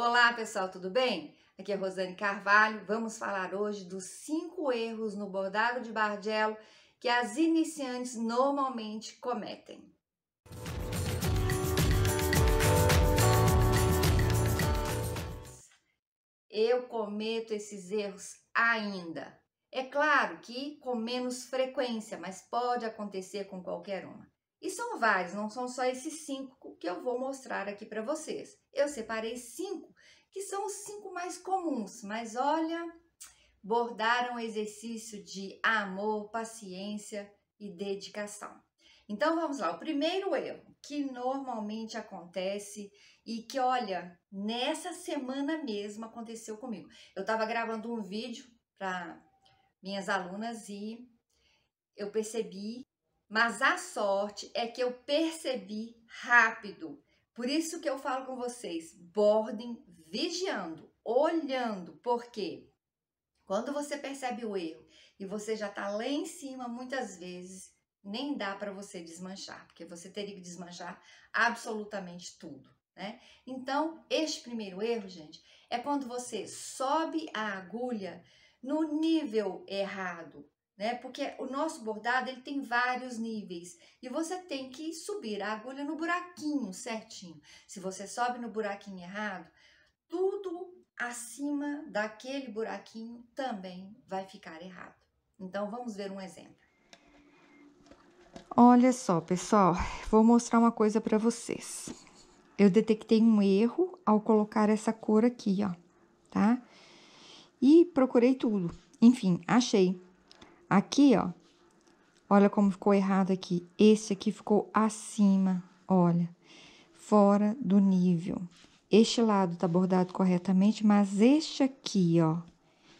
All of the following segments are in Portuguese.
Olá, pessoal, tudo bem? Aqui é Rosane Carvalho. Vamos falar hoje dos 5 erros no bordado de bardelo que as iniciantes normalmente cometem. Eu cometo esses erros ainda. É claro que com menos frequência, mas pode acontecer com qualquer uma. E são vários, não são só esses 5 que eu vou mostrar aqui para vocês. Eu separei 5 que são os 5 mais comuns, mas olha, bordar é um exercício de amor, paciência e dedicação. Então vamos lá, o primeiro erro que normalmente acontece e que, olha, nessa semana mesmo aconteceu comigo. Eu estava gravando um vídeo para minhas alunas e eu percebi, mas a sorte é que eu percebi rápido. Por isso que eu falo com vocês, bordem vigiando, olhando, porque quando você percebe o erro e você já está lá em cima, muitas vezes nem dá para você desmanchar, porque você teria que desmanchar absolutamente tudo, né? Então, este primeiro erro, gente, é quando você sobe a agulha no nível errado, né? Porque o nosso bordado, ele tem vários níveis e você tem que subir a agulha no buraquinho certinho. Se você sobe no buraquinho errado, tudo acima daquele buraquinho também vai ficar errado. Então, vamos ver um exemplo. Olha só, pessoal, vou mostrar uma coisa para vocês. Eu detectei um erro ao colocar essa cor aqui, ó, tá? E procurei tudo. Enfim, achei. Aqui, ó, olha como ficou errado aqui. Esse aqui ficou acima, olha, fora do nível. Este lado tá bordado corretamente, mas este aqui, ó,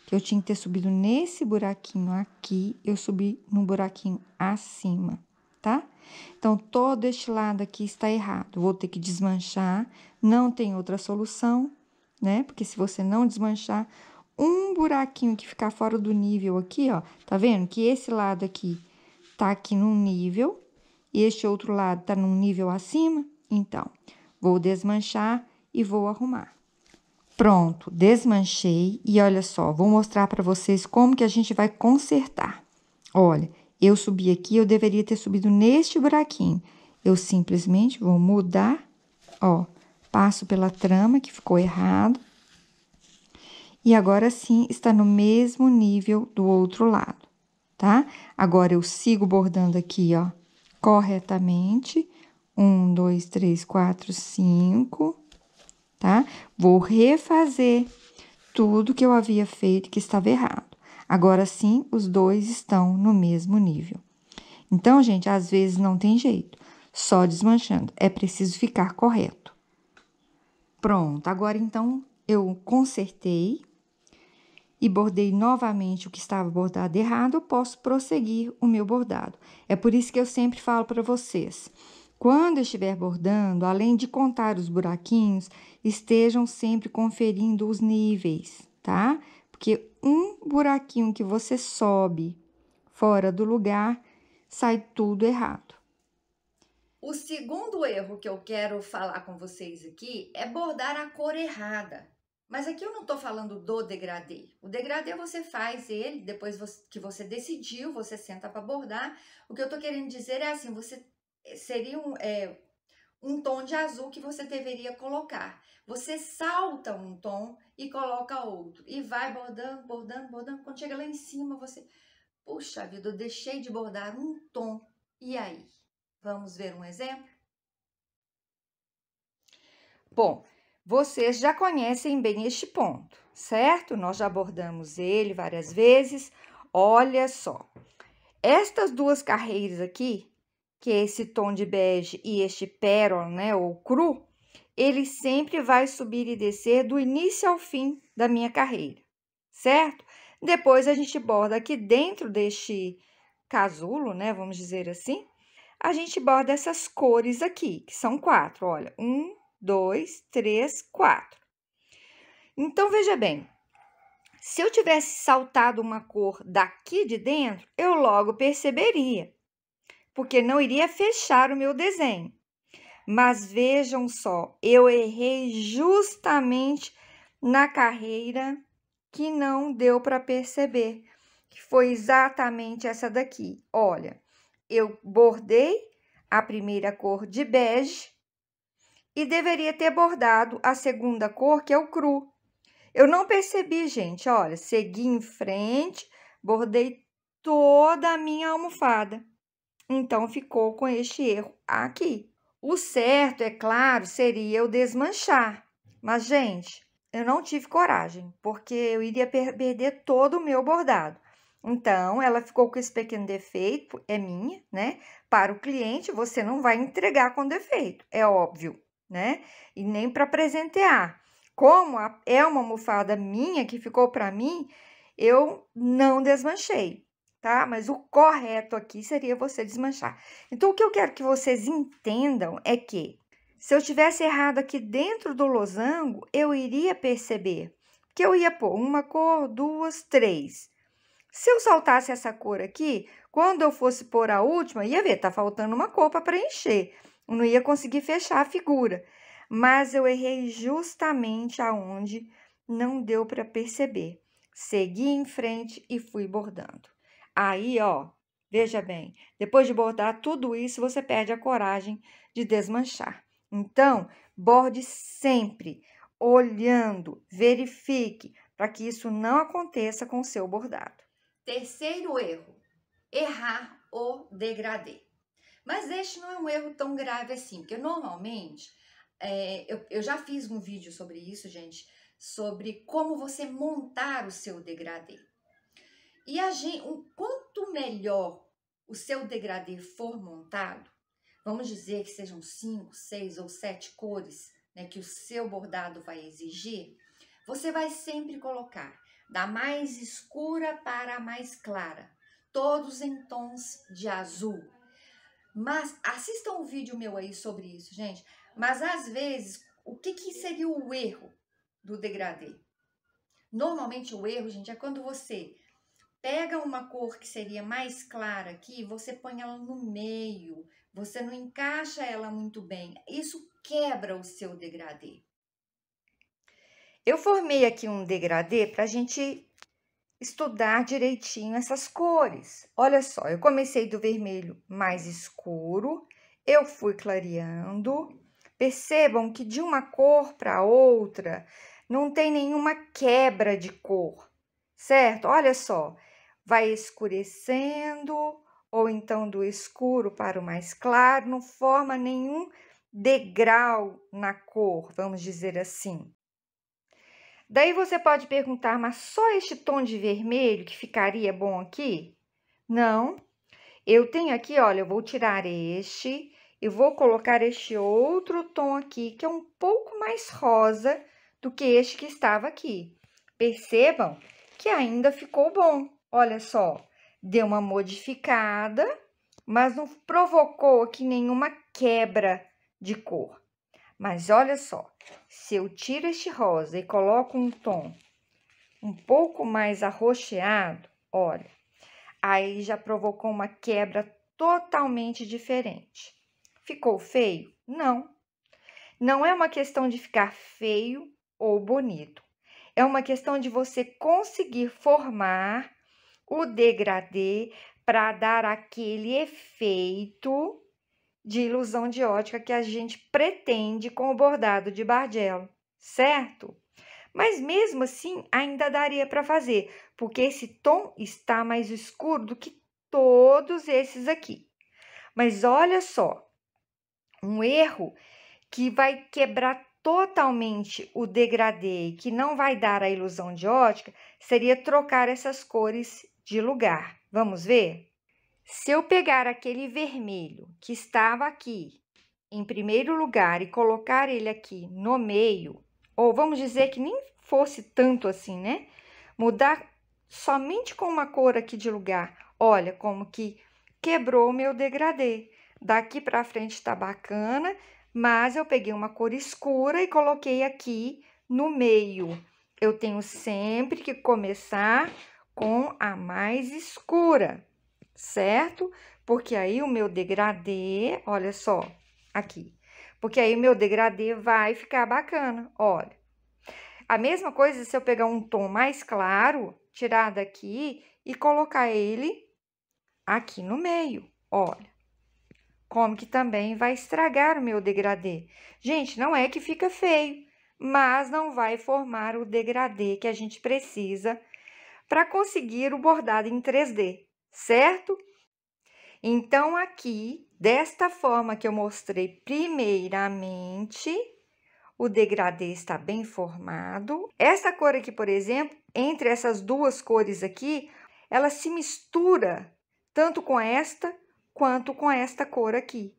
que eu tinha que ter subido nesse buraquinho aqui, eu subi no buraquinho acima, tá? Então, todo este lado aqui está errado. Vou ter que desmanchar, não tem outra solução, né? Porque se você não desmanchar, um buraquinho que ficar fora do nível aqui, ó, tá vendo? Que esse lado aqui tá aqui num nível, e este outro lado tá num nível acima. Então, vou desmanchar e vou arrumar. Pronto, desmanchei e olha só, vou mostrar para vocês como que a gente vai consertar. Olha, eu subi aqui, eu deveria ter subido neste buraquinho. Eu simplesmente vou mudar, ó, passo pela trama que ficou errado. E agora sim está no mesmo nível do outro lado, tá? Agora eu sigo bordando aqui, ó, corretamente. 1, 2, 3, 4, 5, tá? Vou refazer tudo que eu havia feito que estava errado. Agora sim, os dois estão no mesmo nível. Então, gente, às vezes não tem jeito, só desmanchando. É preciso ficar correto. Pronto, agora então eu consertei e bordei novamente o que estava bordado errado, eu posso prosseguir o meu bordado. É por isso que eu sempre falo para vocês, quando estiver bordando, além de contar os buraquinhos, estejam sempre conferindo os níveis, tá? Porque um buraquinho que você sobe fora do lugar, sai tudo errado. O segundo erro que eu quero falar com vocês aqui é bordar a cor errada. Mas aqui eu não estou falando do degradê. O degradê você faz ele, depois que você decidiu, você senta para bordar. O que eu estou querendo dizer é assim, você seria um tom de azul que você deveria colocar. Você salta um tom e coloca outro. E vai bordando, bordando, bordando. Quando chega lá em cima, você... Puxa vida, eu deixei de bordar um tom. E aí? Vamos ver um exemplo? Bom, vocês já conhecem bem este ponto, certo? Nós já abordamos ele várias vezes. Olha só, estas duas carreiras aqui, que é esse tom de bege e este pérola, né, ou cru, ele sempre vai subir e descer do início ao fim da minha carreira, certo? Depois a gente borda aqui dentro deste casulo, né, vamos dizer assim, a gente borda essas cores aqui, que são 4, olha, 1, 2, 3, 4. Então, veja bem, se eu tivesse saltado uma cor daqui de dentro, eu logo perceberia, porque não iria fechar o meu desenho. Mas vejam só, eu errei justamente na carreira que não deu para perceber, que foi exatamente essa daqui. Olha, eu bordei a primeira cor de bege e deveria ter bordado a segunda cor, que é o cru. Eu não percebi, gente, olha, segui em frente, bordei toda a minha almofada. Então, ficou com este erro aqui. O certo, é claro, seria eu desmanchar. Mas, gente, eu não tive coragem, porque eu iria perder todo o meu bordado. Então, ela ficou com esse pequeno defeito, é minha, né? Para o cliente, você não vai entregar com defeito, é óbvio, né? E nem para presentear. Como é uma almofada minha que ficou para mim, eu não desmanchei, tá? Mas o correto aqui seria você desmanchar. Então, o que eu quero que vocês entendam é que, se eu tivesse errado aqui dentro do losango, eu iria perceber que eu ia pôr uma cor, duas, três. Se eu saltasse essa cor aqui, quando eu fosse pôr a última, ia ver, tá faltando uma cor para preencher. Eu não ia conseguir fechar a figura. Mas eu errei justamente aonde não deu para perceber. Segui em frente e fui bordando. Aí, ó, veja bem, depois de bordar tudo isso, você perde a coragem de desmanchar. Então, borde sempre, olhando, verifique, para que isso não aconteça com o seu bordado. Terceiro erro, errar o degradê. Mas este não é um erro tão grave assim, porque normalmente, eu já fiz um vídeo sobre isso, gente, sobre como você montar o seu degradê. E quanto melhor o seu degradê for montado, vamos dizer que sejam 5, 6 ou 7 cores, né, que o seu bordado vai exigir, você vai sempre colocar da mais escura para a mais clara, todos em tons de azul. Mas assistam um vídeo meu aí sobre isso, gente. Mas às vezes, o que seria o erro do degradê? Normalmente o erro, gente, é quando você pega uma cor que seria mais clara aqui, você põe ela no meio, você não encaixa ela muito bem. Isso quebra o seu degradê. Eu formei aqui um degradê para a gente estudar direitinho essas cores. Olha só, eu comecei do vermelho mais escuro, eu fui clareando. Percebam que de uma cor para outra não tem nenhuma quebra de cor, certo? Olha só, vai escurecendo ou então do escuro para o mais claro, não forma nenhum degrau na cor, vamos dizer assim. Daí você pode perguntar, mas só este tom de vermelho que ficaria bom aqui? Não. Eu tenho aqui, olha, eu vou tirar este e vou colocar este outro tom aqui, que é um pouco mais rosa do que este que estava aqui. Percebam que ainda ficou bom. Olha só, deu uma modificada, mas não provocou aqui nenhuma quebra de cor. Mas olha só, se eu tiro este rosa e coloco um tom um pouco mais arroxeado, olha, aí já provocou uma quebra totalmente diferente. Ficou feio? Não. Não é uma questão de ficar feio ou bonito. É uma questão de você conseguir formar o degradê para dar aquele efeito de ilusão de ótica que a gente pretende com o bordado de Bargello, certo? Mas mesmo assim, ainda daria para fazer, porque esse tom está mais escuro do que todos esses aqui. Mas olha só, um erro que vai quebrar totalmente o degradê, que não vai dar a ilusão de ótica, seria trocar essas cores de lugar. Vamos ver? Se eu pegar aquele vermelho que estava aqui em primeiro lugar e colocar ele aqui no meio, ou vamos dizer que nem fosse tanto assim, né? Mudar somente com uma cor aqui de lugar. Olha como que quebrou o meu degradê. Daqui para frente tá bacana, mas eu peguei uma cor escura e coloquei aqui no meio. Eu tenho sempre que começar com a mais escura, certo? Porque aí o meu degradê, olha só, aqui, porque aí meu degradê vai ficar bacana, olha. A mesma coisa se eu pegar um tom mais claro, tirar daqui e colocar ele aqui no meio, olha. Como que também vai estragar o meu degradê. Gente, não é que fica feio, mas não vai formar o degradê que a gente precisa para conseguir o bordado em 3D, certo? Então, aqui, desta forma que eu mostrei primeiramente, o degradê está bem formado. Essa cor aqui, por exemplo, entre essas duas cores aqui, ela se mistura tanto com esta quanto com esta cor aqui.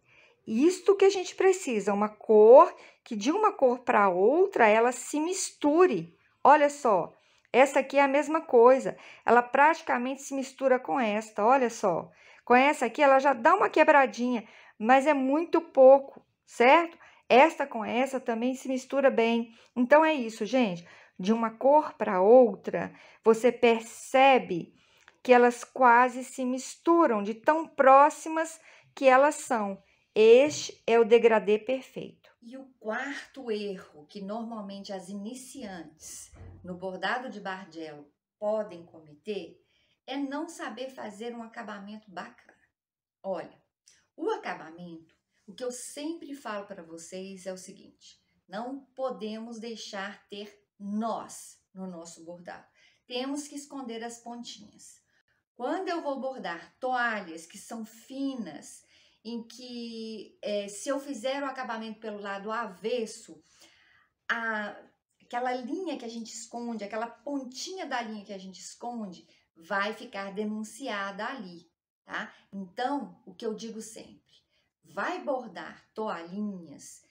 Isto que a gente precisa, uma cor que de uma cor para outra ela se misture. Olha só, essa aqui é a mesma coisa, ela praticamente se mistura com esta, olha só. Com essa aqui ela já dá uma quebradinha, mas é muito pouco, certo? Esta com essa também se mistura bem. Então, é isso, gente. De uma cor para outra, você percebe que elas quase se misturam, de tão próximas que elas são. Este é o degradê perfeito. E o quarto erro que normalmente as iniciantes no bordado de bardelo podem cometer é não saber fazer um acabamento bacana. Olha, o acabamento, o que eu sempre falo para vocês é o seguinte: não podemos deixar ter nós no nosso bordado. Temos que esconder as pontinhas. Quando eu vou bordar toalhas que são finas, em que se eu fizer o acabamento pelo lado avesso, aquela linha que a gente esconde, aquela pontinha da linha que a gente esconde, vai ficar denunciada ali, tá? Então, o que eu digo sempre, vai bordar toalhinhas,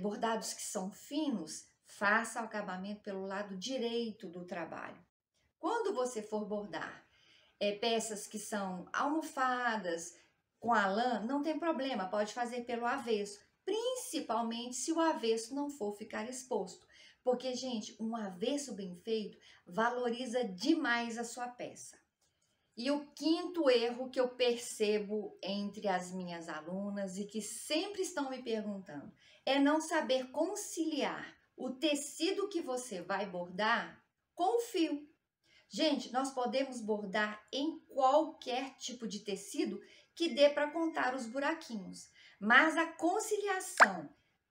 bordados que são finos, faça o acabamento pelo lado direito do trabalho. Quando você for bordar peças que são almofadas com a lã, não tem problema, pode fazer pelo avesso, principalmente se o avesso não for ficar exposto. Porque, gente, um avesso bem feito valoriza demais a sua peça. E o quinto erro que eu percebo entre as minhas alunas e que sempre estão me perguntando é não saber conciliar o tecido que você vai bordar com o fio. Gente, nós podemos bordar em qualquer tipo de tecido que dê para contar os buraquinhos, mas a conciliação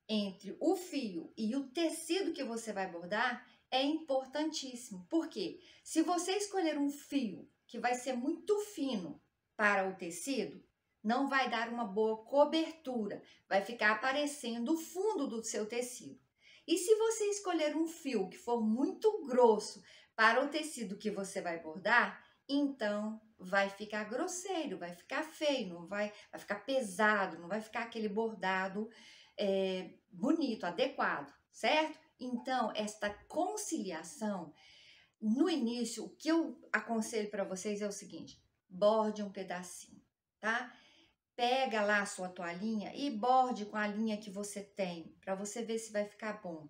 entre o fio e o tecido que você vai bordar é importantíssimo. Por quê? Se você escolher um fio que vai ser muito fino para o tecido, não vai dar uma boa cobertura, vai ficar aparecendo o fundo do seu tecido. E se você escolher um fio que for muito grosso para o tecido que você vai bordar, então vai ficar grosseiro, vai ficar feio, vai ficar pesado, não vai ficar aquele bordado bonito, adequado, certo? Então, esta conciliação, no início, o que eu aconselho para vocês é o seguinte: borde um pedacinho, tá? Pega lá a sua toalhinha e borde com a linha que você tem, para você ver se vai ficar bom.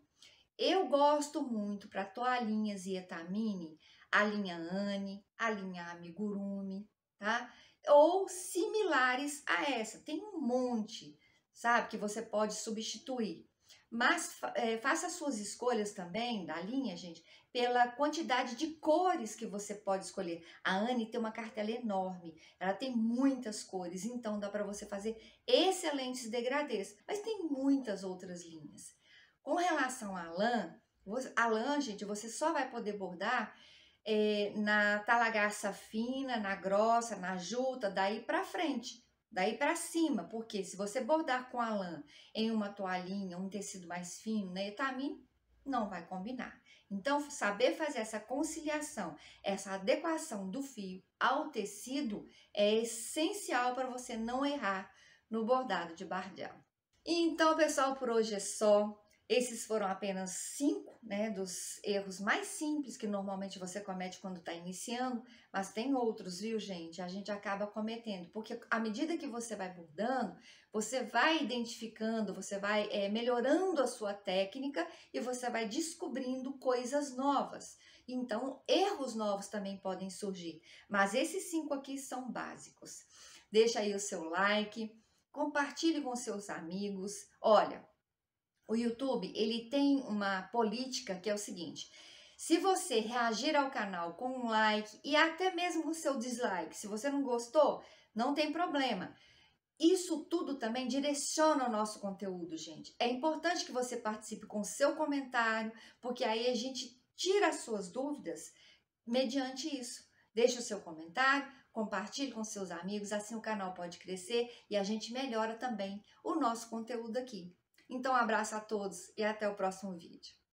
Eu gosto muito para toalhinhas e etamine, a linha Anne, a linha Amigurumi, tá? Ou similares a essa. Tem um monte, sabe, que você pode substituir. Mas faça suas escolhas também da linha, gente, pela quantidade de cores que você pode escolher. A Anne tem uma cartela enorme, ela tem muitas cores, então dá para você fazer excelentes degradês. Mas tem muitas outras linhas. Com relação à lã, gente, você só vai poder bordar na talagaça fina, na grossa, na juta, daí para frente, daí para cima, porque se você bordar com a lã em uma toalhinha, um tecido mais fino, na etamine, não vai combinar. Então, saber fazer essa conciliação, essa adequação do fio ao tecido é essencial para você não errar no bordado de bardel. Então, pessoal, por hoje é só. Esses foram apenas 5, né, dos erros mais simples que normalmente você comete quando está iniciando, mas tem outros, viu, gente? A gente acaba cometendo, porque à medida que você vai bordando, você vai identificando, você vai melhorando a sua técnica e você vai descobrindo coisas novas. Então, erros novos também podem surgir, mas esses 5 aqui são básicos. Deixa aí o seu like, compartilhe com seus amigos. Olha, o YouTube, ele tem uma política que é o seguinte: se você reagir ao canal com um like e até mesmo o seu dislike, se você não gostou, não tem problema. Isso tudo também direciona o nosso conteúdo, gente. É importante que você participe com o seu comentário, porque aí a gente tira as suas dúvidas mediante isso. Deixe o seu comentário, compartilhe com seus amigos, assim o canal pode crescer e a gente melhora também o nosso conteúdo aqui. Então, um abraço a todos e até o próximo vídeo.